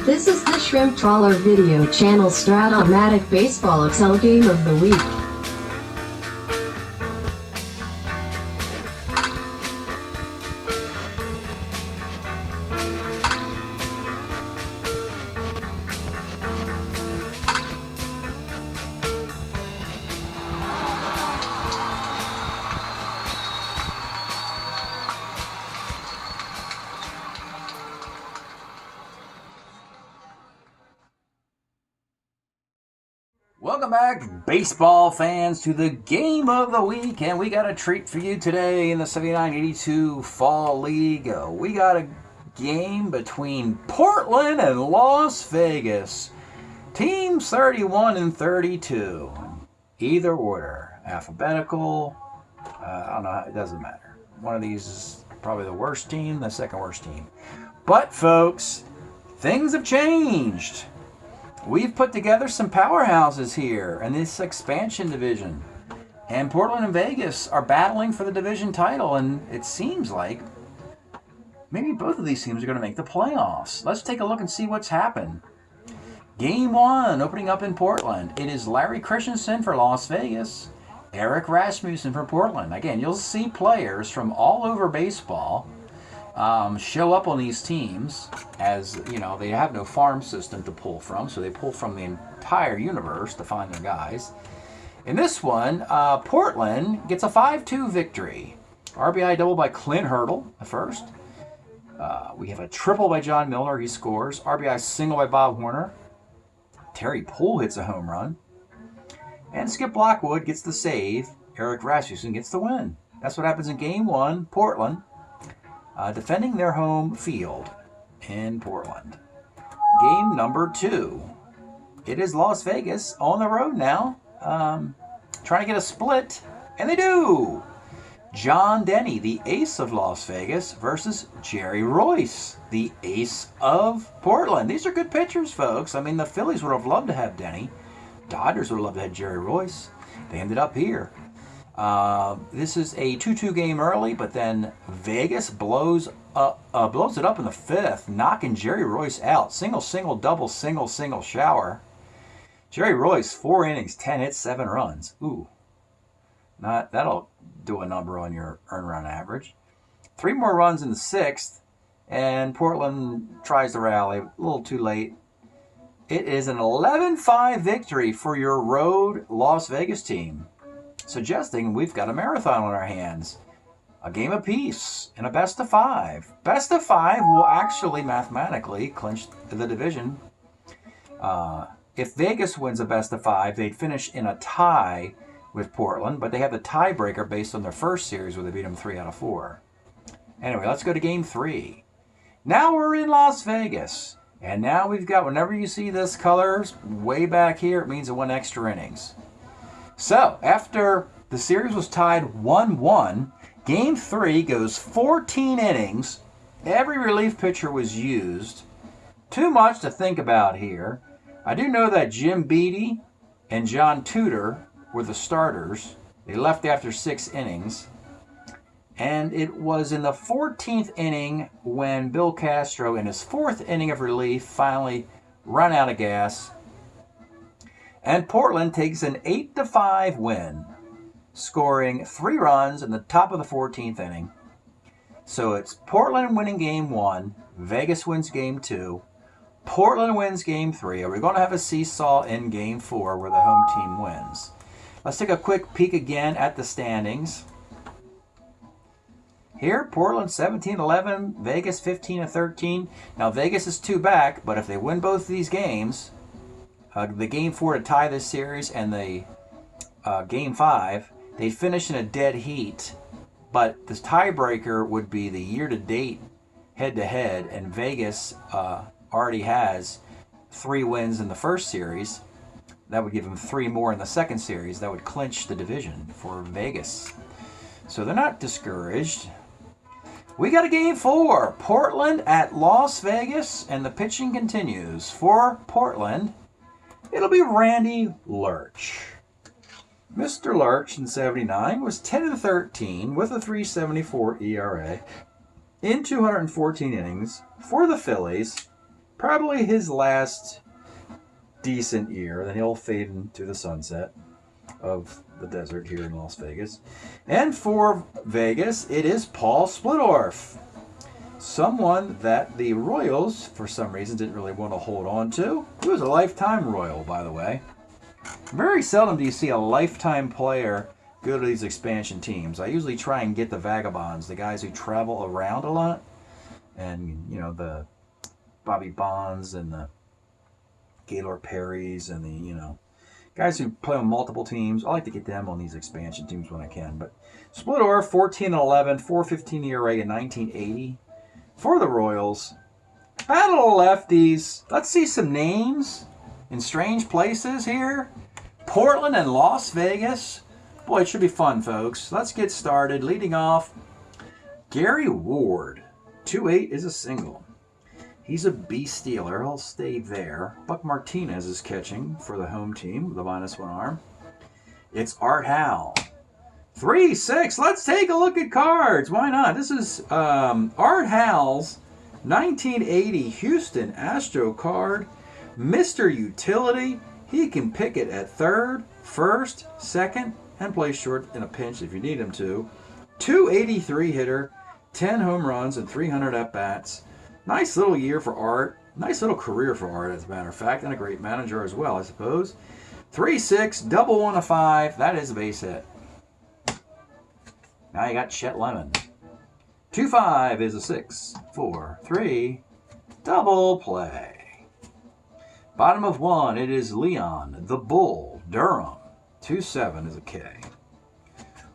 This is the Shrimp Trawler video channel Strat-O-Matic Baseball XL Game of the Week. Welcome back, baseball fans, to the Game of the Week, and we got a treat for you today in the 79-82 Fall League. We got a game between Portland and Las Vegas. Teams 31 and 32. Either order, alphabetical, I don't know, it doesn't matter. One of these is probably the worst team, the second worst team. But folks, things have changed. We've put together some powerhouses here in this expansion division. And Portland and Vegas are battling for the division title, and it seems like maybe both of these teams are going to make the playoffs. Let's take a look and see what's happened. Game 1, opening up in Portland. It is Larry Christensen for Las Vegas, Eric Rasmussen for Portland. Again, you'll see players from all over baseball show up on these teams. As you know, they have no farm system to pull from, so they pull from the entire universe to find their guys. In this one, Portland gets a 5-2 victory. RBI double by Clint Hurdle, the first. We have a triple by John Milner, he scores. RBI single by Bob Horner. Terry Poole hits a home run. And Skip Blackwood gets the save. Eric Rasmussen gets the win. That's what happens in Game 1, Portland. Defending their home field in Portland. Game number 2. It is Las Vegas on the road now. Trying to get a split, and they do. John Denny, the ace of Las Vegas, versus Jerry Royce, the ace of Portland. These are good pitchers, folks. I mean, the Phillies would have loved to have Denny. Dodgers would have loved to have Jerry Royce. They ended up here. This is a 2-2 game early, but then Vegas blows it up in the 5th, knocking Jerry Royce out. Single, single, double, single, single shower. Jerry Royce, 4 innings, 10 hits, 7 runs. Ooh, that'll do a number on your earned run average. 3 more runs in the 6th, and Portland tries to rally. A little too late. It is an 11-5 victory for your road Las Vegas team, suggesting we've got a marathon on our hands. A game apiece and a best of 5. Best of 5 will actually mathematically clinch the division. If Vegas wins a best of 5, they'd finish in a tie with Portland, but they have the tiebreaker based on their first series where they beat them 3 out of 4. Anyway, let's go to Game 3. Now we're in Las Vegas, and now we've got, whenever you see this colors way back here, it means it won extra innings. So, after the series was tied 1-1, Game 3 goes 14 innings. Every relief pitcher was used. Too much to think about here. I do know that Jim Beattie and John Tudor were the starters. They left after 6 innings. And it was in the 14th inning when Bill Castro, in his 4th inning of relief, finally ran out of gas. And Portland takes an 8-5 win, scoring 3 runs in the top of the 14th inning. So it's Portland winning Game 1, Vegas wins Game 2, Portland wins Game 3. Are we going to have a seesaw in Game 4 where the home team wins? Let's take a quick peek again at the standings. Here, Portland 17-11, Vegas 15-13. Now Vegas is 2 back, but if they win both of these games, the Game 4 to tie this series and the Game 5, they finish in a dead heat, but the tiebreaker would be the year-to-date head-to-head, and Vegas already has 3 wins in the first series. That would give them 3 more in the second series. That would clinch the division for Vegas. So they're not discouraged. We got a Game 4, Portland at Las Vegas, and the pitching continues. For Portland, it'll be Randy Lurch. Mr. Lurch in 79 was 10-13 with a 3.74 ERA in 214 innings for the Phillies. Probably his last decent year. Then he'll fade into the sunset of the desert here in Las Vegas. And for Vegas, it is Paul Splittorff. Someone that the Royals, for some reason, didn't really want to hold on to. He was a lifetime Royal, by the way. Very seldom do you see a lifetime player go to these expansion teams. I usually try and get the vagabonds, the guys who travel around a lot. And, you know, the Bobby Bonds and the Gaylord Perrys and the, you know, guys who play on multiple teams. I like to get them on these expansion teams when I can. But Splittorff, 14-11, 4.15 ERA in 1980 for the Royals. Battle of lefties. Let's see some names in strange places here. Portland and Las Vegas. Boy, it should be fun, folks. Let's get started. Leading off, Gary Ward. 2.8 is a single. He's a beast stealer. He'll stay there. Buck Martinez is catching for the home team with a -1 arm. It's Art Howe. 3-6. Let's take a look at cards. Why not? This is Art Howe's 1980 Houston Astro card. Mr. Utility. He can pick it at third, first, second, and play short in a pinch if you need him to. 283 hitter, 10 home runs, and 300 at-bats. Nice little year for Art. Nice little career for Art, as a matter of fact, and a great manager as well, I suppose. 3-6, double 1 to 5. That is a base hit. Now you got Chet Lemon. 2-5 is a 6, 4, 3, double play. Bottom of 1, it is Leon, the Bull, Durham. 2-7 is a K.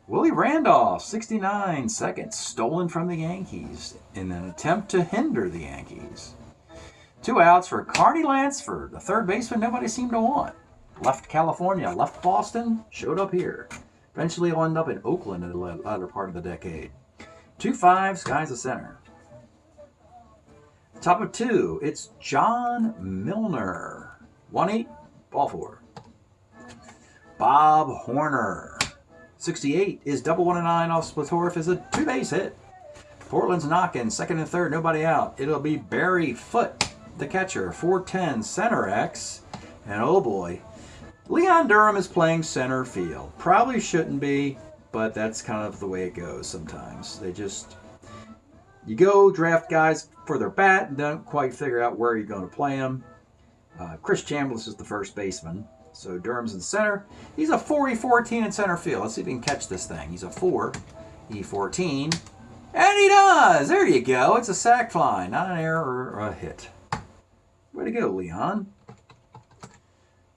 Willie Randolph, 69 seconds, stolen from the Yankees in an attempt to hinder the Yankees. 2 outs for Carney Lansford, the third baseman nobody seemed to want. Left California, left Boston, showed up here. Eventually he'll end up in Oakland in the latter part of the decade. 2-5, sky's the center. Top of 2, it's John Milner. 1-8, ball 4. Bob Horner. 68 is double 1 to 9 off Splittorff is a 2-base hit. Portland's knocking, second and third, nobody out. It'll be Barry Foote, the catcher, 4-10, center X. And oh boy, Leon Durham is playing center field. Probably shouldn't be, but that's kind of the way it goes sometimes. You go draft guys for their bat and don't quite figure out where you're going to play them. Chris Chambliss is the first baseman. So Durham's in center. He's a 4-E-14 in center field. Let's see if he can catch this thing. He's a 4-E-14. And he does! There you go. It's a sac fly, not an error or a hit. Way to go, Leon.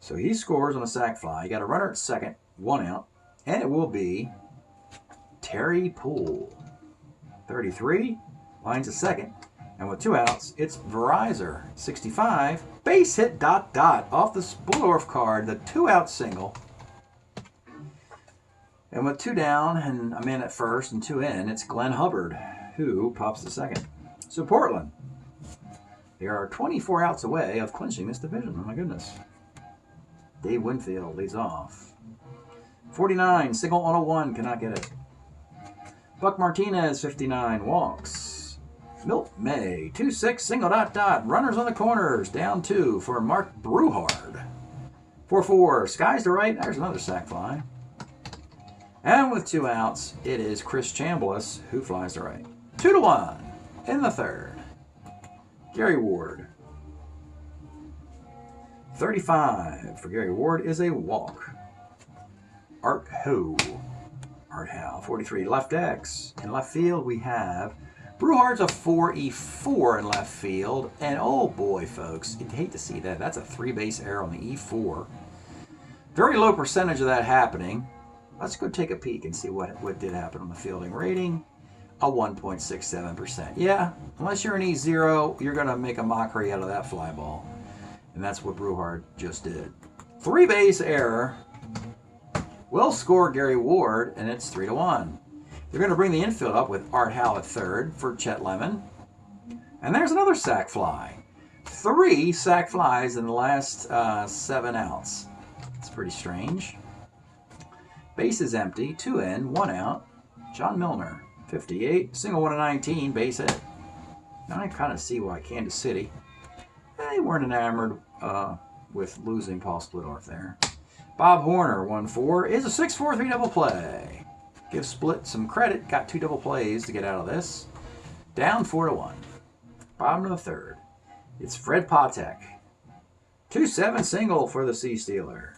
So he scores on a sac fly. You got a runner at second, 1 out. And it will be Terry Poole. 33, lines at second. And with 2 outs, it's Verizer, 65. Base hit ... off the Splittorff card, the 2-out single. And with 2 down and a man at first and 2 in, it's Glenn Hubbard who pops the second. So Portland, they are 24 outs away of clinching this division. Oh my goodness. Dave Winfield leads off. 49, single on a 1, cannot get it. Buck Martinez, 59, walks. Milt May, 2-6, single ... Runners on the corners, down 2 for Mark Bruhard. 4-4, skies to right, there's another sac fly. And with 2 outs, it is Chris Chambliss who flies to right. 2-1 in the third. Gary Ward. 35 for Gary Ward is a walk. Art Howe. 43, left X. In left field, we have Bruhard's a 4-E-4 in left field. And oh boy, folks, you'd hate to see that. That's a 3-base error on the E4. Very low percentage of that happening. Let's go take a peek and see what did happen on the fielding rating. A 1.67%. Yeah, unless you're an E0, you're going to make a mockery out of that fly ball. And that's what Bruhard just did. 3-base error. Will score Gary Ward, and it's 3-1. They're going to bring the infield up with Art Howe at third for Chet Lemon. And there's another sac fly. 3 sac flies in the last 7 outs. It's pretty strange. Base is empty. 2 in, 1 out. John Milner, 58. Single 1 to 19, base hit. Now I kind of see why Kansas City They weren't enamored with losing Paul Splittorff there. Bob Horner, 1-4, is a 6-4-3 double play. Give Split some credit. Got 2 double plays to get out of this. Down 4-1. Bottom of the third. It's Fred Patek. 2-7 single for the C Stealer.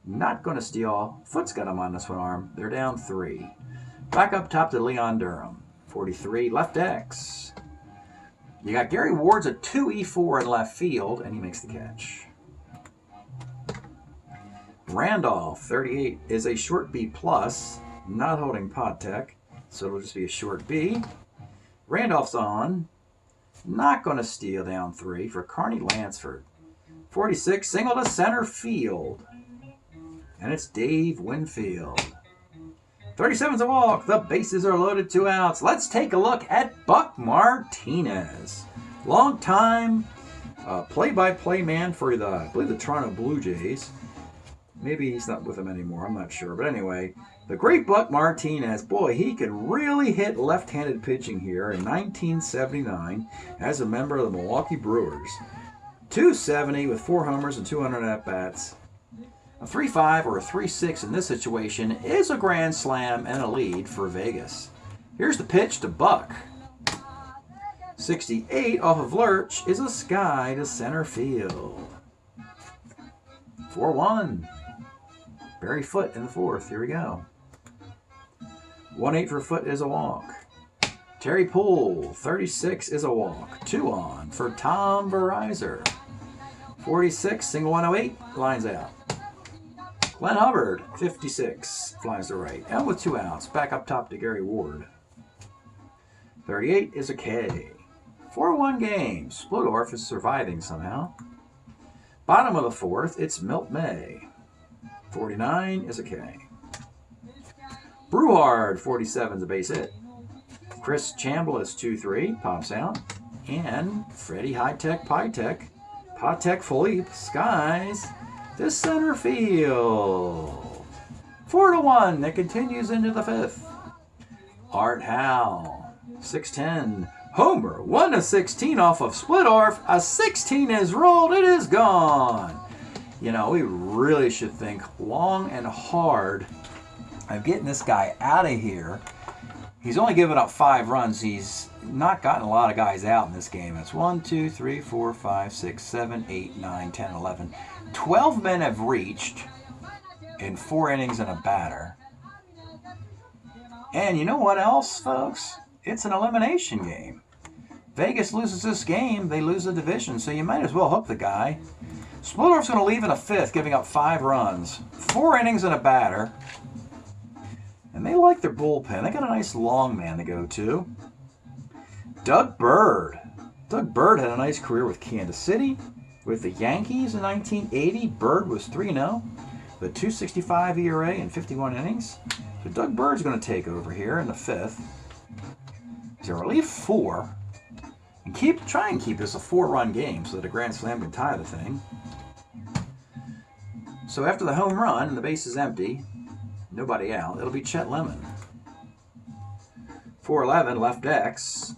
Not going to steal. Foot's got him on this one arm. They're down 3. Back up top to Leon Durham. 43, left X. You got Gary Ward's a 2-E-4 in left field, and he makes the catch. Randolph, 38, is a short B+, not holding Patek, so it'll just be a short B. Randolph's on. Not going to steal, down 3 for Carney Lansford. 46, single to center field. And it's Dave Winfield. 37's a walk. The bases are loaded, 2 outs. Let's take a look at Buck Martinez. Long time play-by-play man for the, I believe, the Toronto Blue Jays. Maybe he's not with them anymore. I'm not sure. But anyway, the great Buck Martinez. Boy, he could really hit left-handed pitching here in 1979 as a member of the Milwaukee Brewers. 270 with 4 homers and 200 at-bats. A 3-5 or a 3-6 in this situation is a grand slam and a lead for Vegas. Here's the pitch to Buck. 68 off of Lurch is a sky to center field. 4-1. Barry Foote in the 4th. Here we go. 1-8 for Foote is a walk. Terry Poole, 36 is a walk. 2 on for Tom Verizor. 46, single 108, lines out. Glenn Hubbard, 56, flies to right. And with 2 outs, back up top to Gary Ward. 38 is a K. 4-1 game. Splittorff is surviving somehow. Bottom of the 4th, it's Milt May. 49 is a K. Breward, 47 is a base hit. Chris Chambliss, 2-3, pops out. And Freddie High-Tech Pytech, Patek Philippe, skies to center field. 4-1, it continues into the 5th. Art Howe, 6'10", homer, 1-16 off of Splittorff. A 16 is rolled, it is gone. You know, we really should think long and hard of getting this guy out of here. He's only given up 5 runs. He's not gotten a lot of guys out in this game. It's 1, 2, 3, 4, 5, 6, 7, 8, 9, 10, 11. 12 men have reached in 4 innings and a batter. And you know what else, folks? It's an elimination game. Vegas loses this game, they lose the division, so you might as well hook the guy. Splittorff's going to leave in the 5th, giving up 5 runs. 4 innings and a batter. And they like their bullpen. They got a nice long man to go to. Doug Bird. Doug Bird had a nice career with Kansas City. With the Yankees in 1980, Bird was 3-0. With a 2.65 ERA in 51 innings. So Doug Bird's going to take over here in the 5th. He's a relief 4. And try and keep this a 4-run game so that a grand slam can tie the thing. So after the home run and the base is empty, nobody out, it'll be Chet Lemon. 4-11, left X.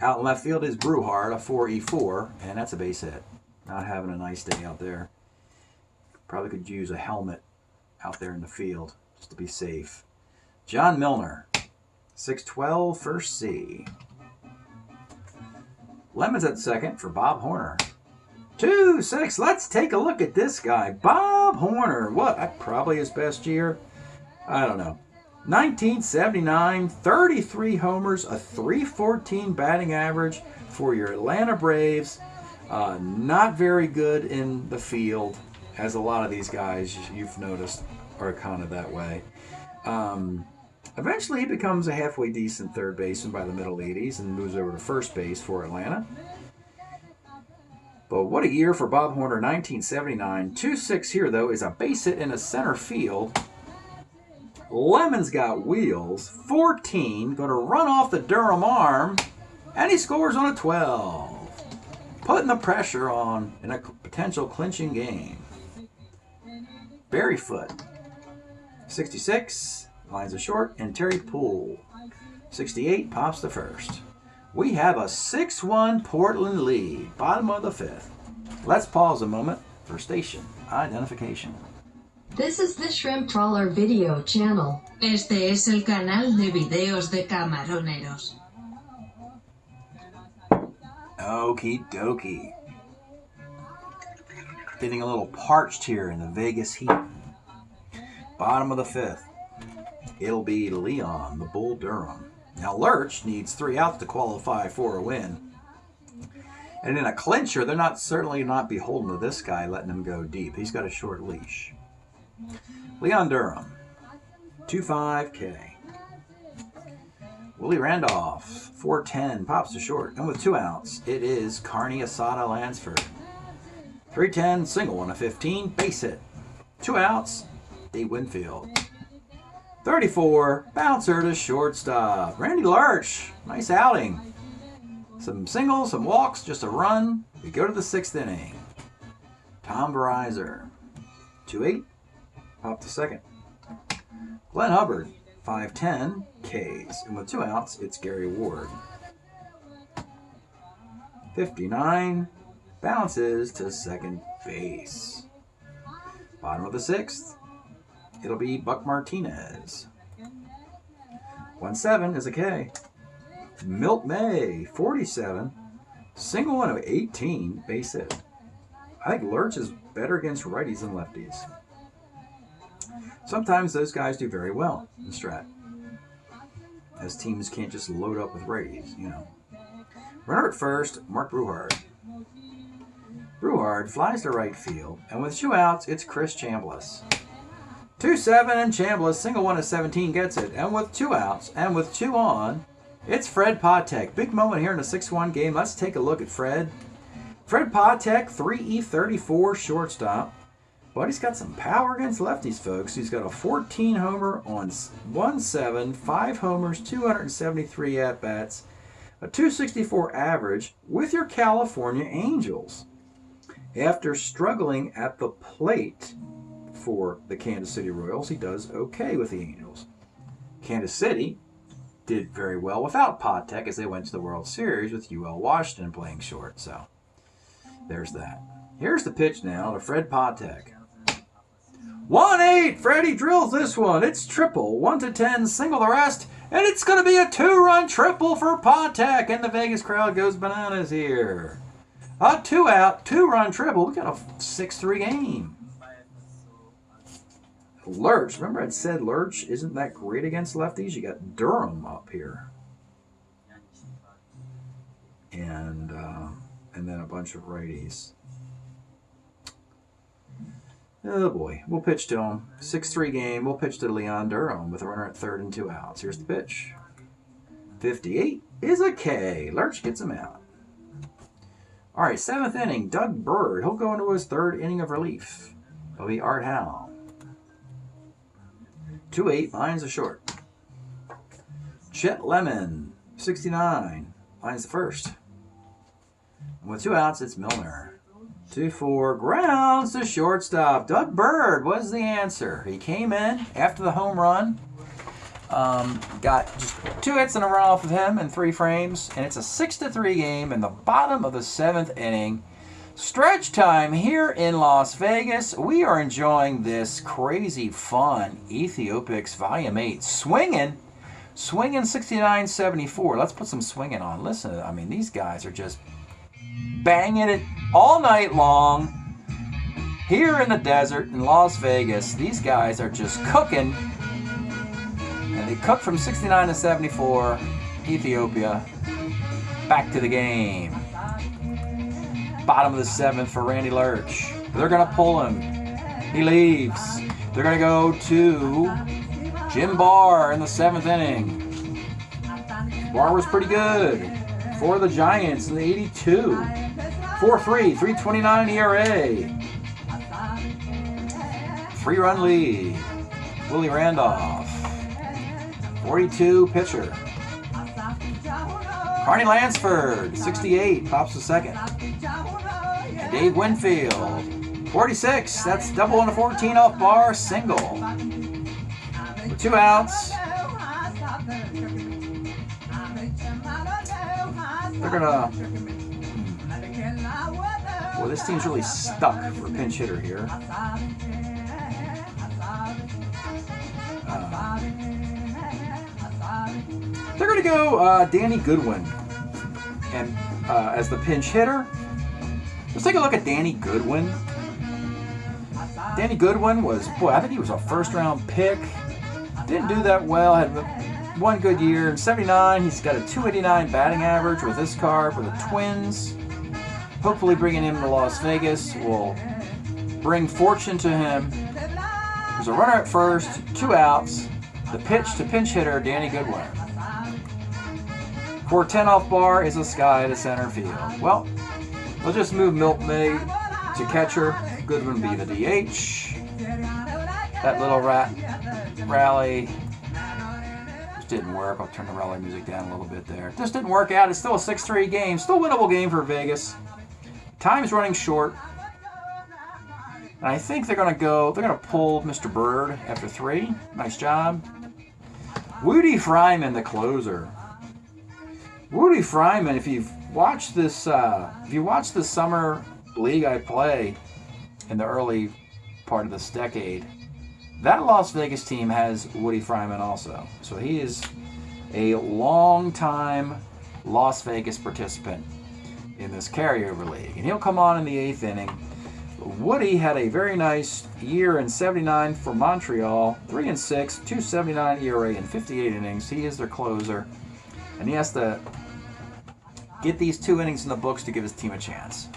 Out in left field is Brewhart, a 4-E-4, and that's a base hit. Not having a nice day out there. Probably could use a helmet out there in the field just to be safe. John Milner, 6'12", first C. Lemon's at second for Bob Horner. 2-6. Let's take a look at this guy. Bob Horner. What? Probably his best year. I don't know. 1979, 33 homers, a .314 batting average for your Atlanta Braves. Not very good in the field, as a lot of these guys you've noticed are kind of that way. Eventually he becomes a halfway decent third baseman by the middle 80s and moves over to first base for Atlanta. But what a year for Bob Horner, 1979. 2-6 here, though, is a base hit in a center field. Lemon's got wheels. 14, going to run off the Durham arm, and he scores on a 12. Putting the pressure on in a potential clinching game. Barry Foote, 66, lines are short, and Terry Poole, 68, pops the first. We have a 6-1 Portland lead, bottom of the 5th. Let's pause a moment for station identification. This is the Shrimp Trawler video channel. Este es el canal de videos de camaroneros. Okie dokie. Getting a little parched here in the Vegas heat. Bottom of the 5th. It'll be Leon, the Bull Durham. Now Lurch needs 3 outs to qualify for a win. And in a clincher, they're certainly not beholden to this guy letting him go deep. He's got a short leash. Leon Durham, 2.5K. Willie Randolph, 4.10, pops to short. And with 2 outs, it is Carney Asada Lansford. 3.10, single 1/15, base hit. 2 outs, Dave Winfield. 34, bouncer to shortstop. Randy Lurch, nice outing. Some singles, some walks, just a run. We go to the 6th inning. Tom Verizor, 2.8, pop to second. Glenn Hubbard, 5.10, Ks. And with 2 outs, it's Gary Ward. 59, bounces to second base. Bottom of the 6th, it'll be Buck Martinez. 1.7 is a K. Milt May, 47, single 1/18, base hit. I think Lurch is better against righties than lefties. Sometimes those guys do very well in Strat, as teams can't just load up with righties, you know. Runner at first, Mark Bruhard. Bruhard flies to right field, and with 2 outs, it's Chris Chambliss. 2.7 and Chambliss, single 1/17 gets it, and with 2 outs, and with 2 on, it's Fred Patek. Big moment here in a 6-1 game. Let's take a look at Fred. Fred Patek, 3E34 shortstop. But he's got some power against lefties, folks. He's got a 14 homer on 1.7, 5 homers, 273 at-bats, a 264 average with your California Angels. After struggling at the plate for the Kansas City Royals, he does okay with the Angels. Kansas City did very well without Patek as they went to the World Series with UL Washington playing short. So there's that. Here's the pitch now to Fred Patek. 1-8, Freddie drills this one. It's triple, 1-10, single the rest, and it's going to be a 2-run triple for Patek, and the Vegas crowd goes bananas here. A 2-out, 2-run triple. We got a 6-3 game. Lurch, remember I said Lurch isn't that great against lefties? You got Durham up here. And then a bunch of righties. Oh boy, we'll pitch to him. 6-3 game, we'll pitch to Leon Durham with a runner at third and 2 outs. Here's the pitch. 58 is a K. Lurch gets him out. All right, 7th inning, Doug Bird. He'll go into his 3rd inning of relief. It'll be Art Howe. 2-8, lines the short. Chet Lemon, 69, lines the 1st. And with 2 outs, it's Milner. 2-4, grounds to shortstop. Doug Bird was the answer. He came in after the home run. Got just 2 hits in a run off of him in 3 frames. And it's a 6-3 game in the bottom of the 7th inning. Stretch time here in Las Vegas. We are enjoying this crazy fun Ethiopics Volume 8. Swinging 69-74. Let's put some swinging on. Listen, I mean, these guys are just banging it all night long. Here in the desert in Las Vegas, these guys are just cooking. And they cook from 69-74. Ethiopia. Back to the game. Bottom of the 7th for Randy Lurch. They're going to pull him. He leaves. They're going to go to Jim Barr in the 7th inning. Barr was pretty good for the Giants in the 82. 4-3, 3.29 ERA. 3-run lead. Willie Randolph. 42 pitcher. Carney Lansford, 68, pops to second. And Dave Winfield, 46, that's double on a 14 off Barr, single. With 2 outs. They're gonna. Well, this team's really stuck for a pinch hitter here. They're gonna go Danny Goodwin, and as the pinch hitter. Let's take a look at Danny Goodwin. Danny Goodwin was, I think he was a first-round pick. Didn't do that well. Had one good year. In '79, he's got a .289 batting average with this card for the Twins. Hopefully bringing him to Las Vegas will bring fortune to him. There's a runner at first, 2 outs. The pitch to pinch hitter, Danny Goodwin. For 10 off bar is a sky to center field. Well, we'll just move Milt May to catcher. Goodwin be the DH. That little rally just didn't work. I'll turn the rally music down a little bit there. Just didn't work out. It's still a 6-3 game. Still winnable game for Vegas. Time's running short. And I think they're going to pull Mr. Bird after 3. Nice job. Woody Fryman, the closer. Woody Fryman, if you've watched this, summer league I play in the early part of this decade, that Las Vegas team has Woody Fryman also. So he is a long-time Las Vegas participant in this carryover league. And he'll come on in the 8th inning. Woody had a very nice year in '79 for Montreal. 3-6, .279 ERA in 58 innings. He is their closer. And he has to get these 2 innings in the books to give his team a chance.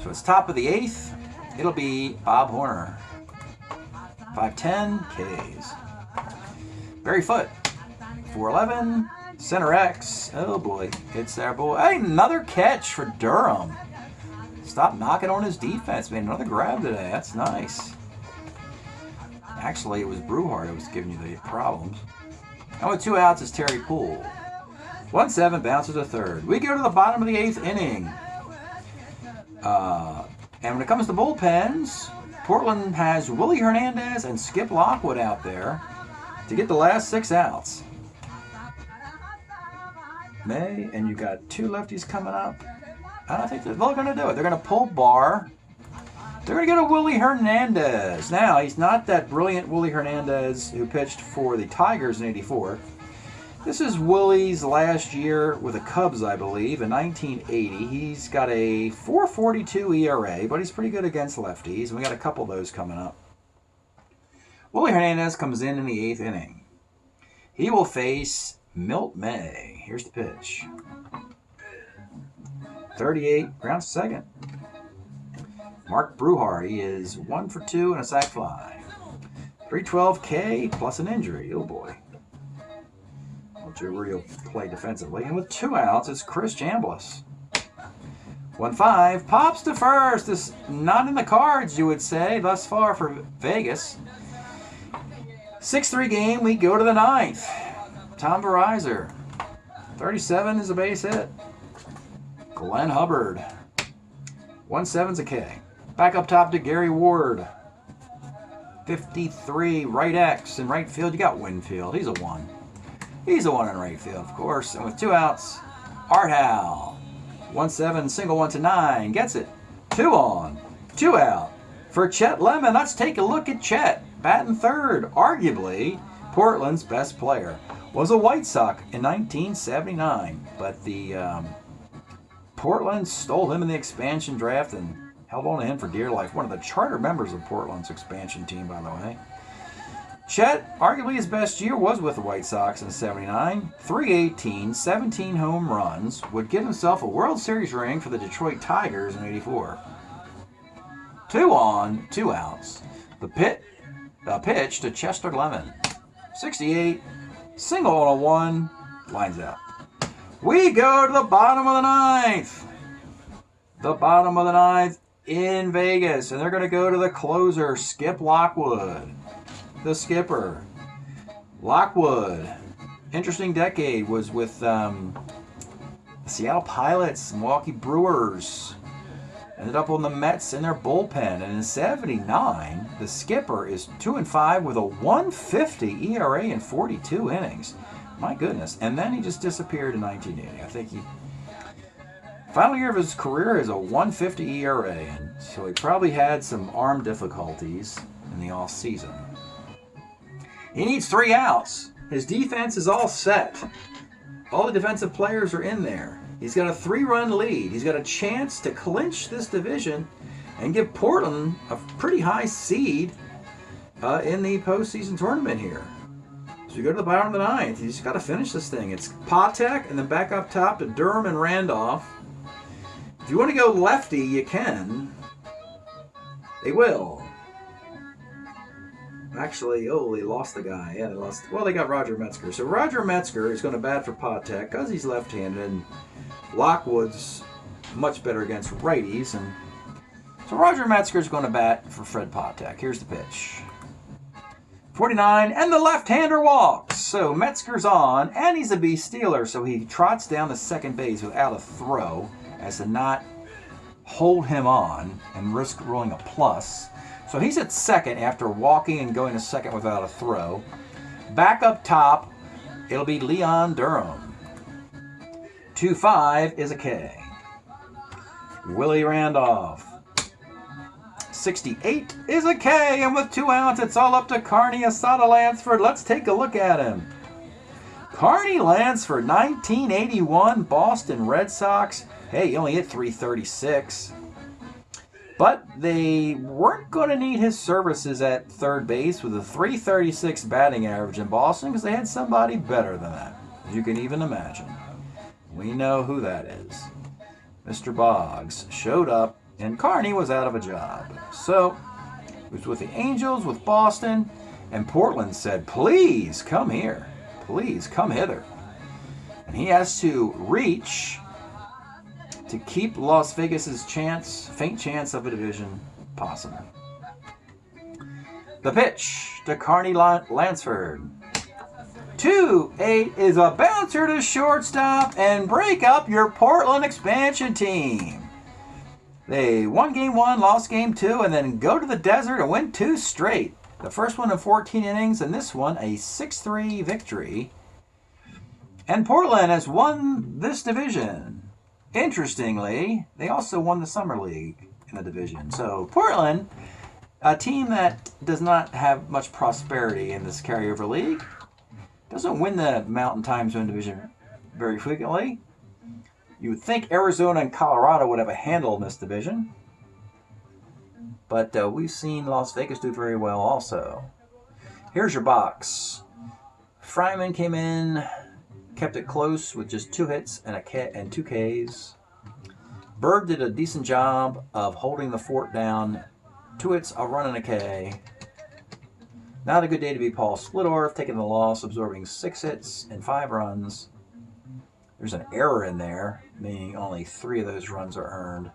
So it's top of the 8th. It'll be Bob Horner. 5'10", Ks. Barry Foote. 4'11", center X. Oh boy, it's there, boy. Hey, another catch for Durham. Stop knocking on his defense, man. Another grab today. That's nice. Actually, it was Brewhart that was giving you the problems. And with 2 outs is Terry Poole. 1-7, bounces to third. We go to the bottom of the 8th inning. And when it comes to bullpens, Portland has Willie Hernandez and Skip Lockwood out there to get the last 6 outs. May, and you got 2 lefties coming up. I don't think they're going to do it. They're going to pull Barr. They're going to go to Willie Hernandez. Now, he's not that brilliant Willie Hernandez who pitched for the Tigers in '84. This is Willie's last year with the Cubs, I believe, in 1980. He's got a .442 ERA, but he's pretty good against lefties, and we got a couple of those coming up. Willie Hernandez comes in the 8th inning. He will face Milt May. Here's the pitch. 38, grounds to second. Mark Brewhart, he is 1 for 2 and a sac fly. 312 K plus an injury. Oh boy. Drew will play defensively. And with 2 outs, it's Chris Chambliss. 1-5, pops to first. This not in the cards, you would say, thus far for Vegas. 6-3 game, we go to the 9th. Tom Verizor. 37 is a base hit. Glenn Hubbard. 1-7's a K. Back up top to Gary Ward. 53, right X. In right field, you got Winfield. He's a 1. He's a 1 in right field, of course. And with 2 outs, Art Howell. 1-7, single 1 to 9. Gets it. 2 on. 2 out. For Chet Lemon, let's take a look at Chet. Batting third. Arguably, Portland's best player. Was a White Sox in 1979. But the Portland stole him in the expansion draft and held on to him for dear life. One of the charter members of Portland's expansion team, by the way. Chet, arguably his best year was with the White Sox in '79. 318, 17 home runs, would give himself a World Series ring for the Detroit Tigers in '84. 2 on, 2 outs. The pitch to Chester Lemon. 68, single on a 1, lines out. We go to the bottom of the 9th. The bottom of the 9th in Vegas, and they're going to go to the closer, Skip Lockwood. The skipper. Lockwood. Interesting decade. Was with Seattle Pilots, Milwaukee Brewers. Ended up on the Mets in their bullpen. And in '79, the skipper is 2-5 with a 150 ERA in 42 innings. My goodness. And then he just disappeared in 1980. I think Final year of his career is a 150 ERA, and so he probably had some arm difficulties in the offseason. He needs 3 outs. His defense is all set. All the defensive players are in there. He's got a 3-run lead. He's got a chance to clinch this division and give Portland a pretty high seed in the postseason tournament here. So you go to the bottom of the 9th. You just got to finish this thing. It's Patek and then back up top to Durham and Randolph. If you want to go lefty, you can. They will. Actually, they lost the guy. Yeah, they lost. Well, they got Roger Metzger. So Roger Metzger is going to bat for Patek because he's left-handed, and Lockwood's much better against righties. And so Roger Metzger is going to bat for Fred Patek. Here's the pitch. 49, and the left-hander walks. So Metzger's on, and he's a beast stealer, so he trots down to second base without a throw as to not hold him on and risk rolling a plus. So he's at second after walking and going to second without a throw. Back up top, it'll be Leon Durham. 2-5 is a K. Willie Randolph. 68 is a K, and with 2 outs, it's all up to Carney Asada Lansford. Let's take a look at him. Carney Lansford, 1981 Boston Red Sox. Hey, he only hit .336. But they weren't going to need his services at third base with a .336 batting average in Boston because they had somebody better than that, as you can even imagine. We know who that is. Mr. Boggs showed up, and Carney was out of a job. So he was with the Angels, with Boston, and Portland said, please come here. Please come hither. And he has to reach to keep Las Vegas's faint chance of a division possible. The pitch to Carney Lansford. 2-8 is a bouncer to shortstop and break up your Portland expansion team. They won game 1, lost game 2, and then go to the desert and win 2 straight. The first one in 14 innings, and this one a 6-3 victory. And Portland has won this division. Interestingly, they also won the Summer League in the division. So Portland, a team that does not have much prosperity in this carryover league, doesn't win the Mountain Time Zone division very frequently. You would think Arizona and Colorado would have a handle in this division. But we've seen Las Vegas do very well also. Here's your box. Fryman came in, kept it close with just 2 hits and 2 Ks. Berg did a decent job of holding the fort down. 2 hits, a run, and a K. Not a good day to be Paul Splittorff, taking the loss, absorbing 6 hits and 5 runs. There's an error in there, meaning only 3 of those runs are earned.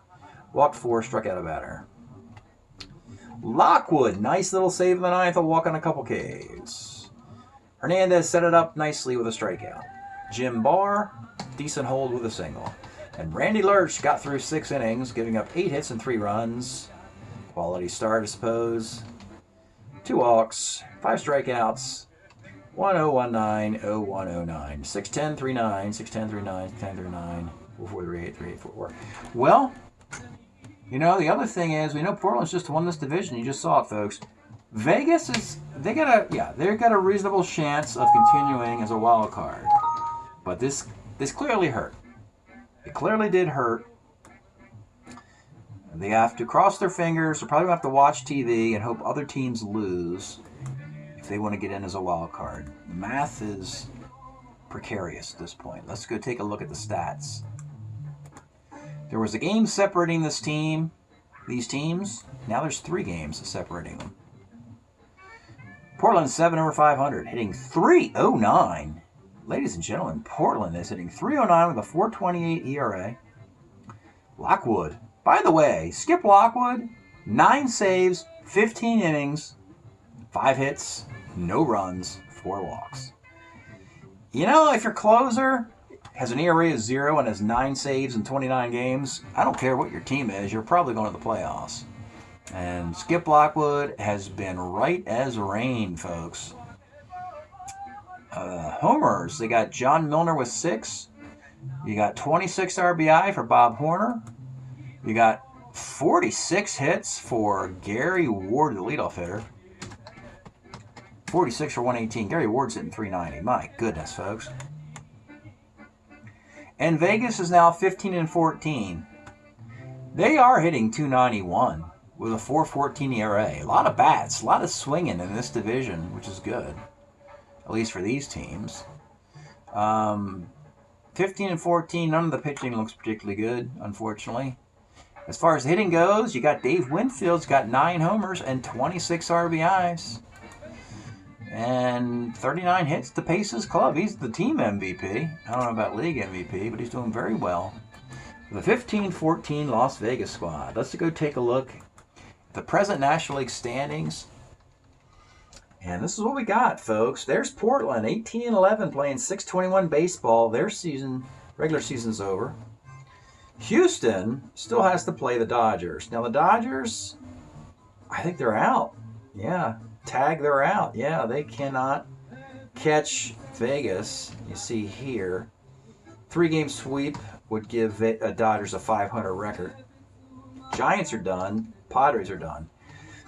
Walked 4, struck out a batter. Lockwood, nice little save in the 9th, a walk on a couple Ks. Hernandez set it up nicely with a strikeout. Jim Barr, decent hold with a single. And Randy Lurch got through 6 innings, giving up 8 hits and 3 runs. Quality start, I suppose. 2 walks, 5 strikeouts. 1019, 0109. 61039, 61039, 61039, 4438, 3844. Well, you know, the other thing is, we know Portland's just won this division. You just saw it, folks. Vegas they've got a reasonable chance of continuing as a wild card. But this clearly hurt. It clearly did hurt. They have to cross their fingers. They're probably going to have to watch TV and hope other teams lose if they want to get in as a wild card. Math is precarious at this point. Let's go take a look at the stats. There was a game separating these teams. Now there's 3 games separating them. Portland 7 over 500, hitting .309. Ladies and gentlemen, Portland is hitting .309 with a 4.28 ERA. Lockwood. By the way, Skip Lockwood, 9 saves, 15 innings, 5 hits, no runs, 4 walks. You know, if your closer has an ERA of 0 and has 9 saves in 29 games, I don't care what your team is, you're probably going to the playoffs. And Skip Lockwood has been right as rain, folks. Homers, they got John Milner with 6, You got 26 RBI for Bob Horner. You got 46 hits for Gary Ward, the leadoff hitter. 46 for 118. Gary Ward's hitting 390. My goodness, folks. And Vegas is now 15-14. They are hitting 291 with a 4.14 ERA. A lot of bats, a lot of swinging in this division, which is good, at least for these teams. 15-14. None of the pitching looks particularly good, unfortunately. As far as hitting goes, you got Dave Winfield's got 9 homers and 26 RBIs. And 39 hits to pace his club. He's the team MVP. I don't know about league MVP, but he's doing very well. The 15-14 Las Vegas squad. Let's go take a look at the present National League standings. And this is what we got, folks. There's Portland, 18-11, playing 621 baseball. Their regular season's over. Houston still has to play the Dodgers. Now the Dodgers, I think they're out. Yeah. Tag, they're out. Yeah, they cannot catch Vegas. You see here, 3-game sweep would give Dodgers a 500 record. Giants are done. Padres are done.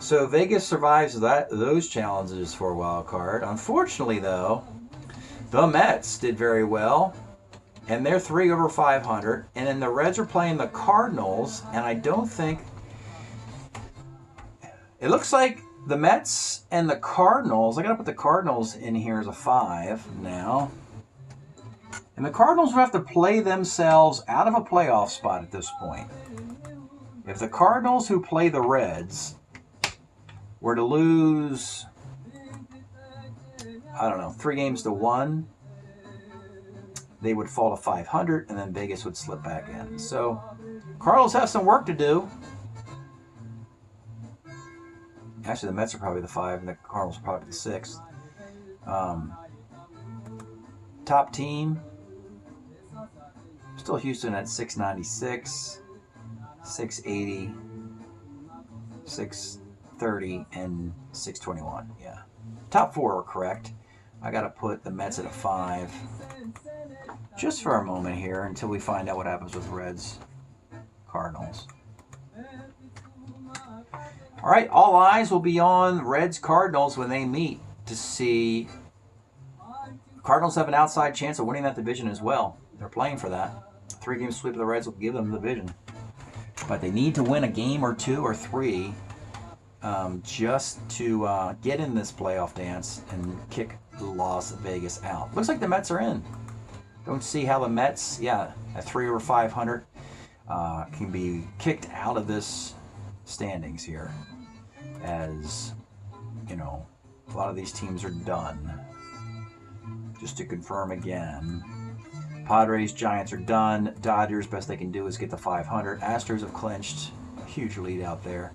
So Vegas survives those challenges for a wild card. Unfortunately, though, the Mets did very well, and they're 3 over 500. And then the Reds are playing the Cardinals, and I don't think it looks like the Mets and the Cardinals, I got to put the Cardinals in here as a 5 now. And the Cardinals will have to play themselves out of a playoff spot at this point. If the Cardinals, who play the Reds, were to lose, I don't know, 3-1, they would fall to 500, and then Vegas would slip back in. So Cardinals have some work to do. Actually, the Mets are probably the 5, and the Cardinals are probably the 6. Top team, still Houston at 696, 680, 630, and 621. Yeah. Top 4 are correct. I got to put the Mets at a 5 just for a moment here until we find out what happens with Reds, Cardinals. All right, all eyes will be on Reds-Cardinals when they meet to see. Cardinals have an outside chance of winning that division as well. They're playing for that. 3-game sweep of the Reds will give them the division. But they need to win a game or 2 or 3 just to get in this playoff dance and kick Las Vegas out. Looks like the Mets are in. Don't see how the Mets, at 3 over 500, can be kicked out of this standings here, as you know, a lot of these teams are done. Just to confirm again, Padres, Giants are done. Dodgers, best they can do is get to 500. Astros have clinched a huge lead out there.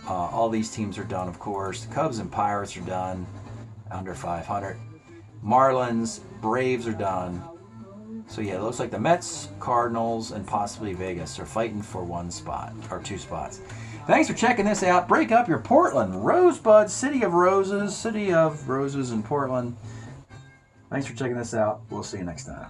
All these teams are done, of course. The Cubs and Pirates are done, under 500. Marlins, Braves are done. So yeah, it looks like the Mets, Cardinals, and possibly Vegas are fighting for 1 spot, or 2 spots. Thanks for checking this out. Break up your Portland Rosebud, City of Roses in Portland. Thanks for checking this out. We'll see you next time.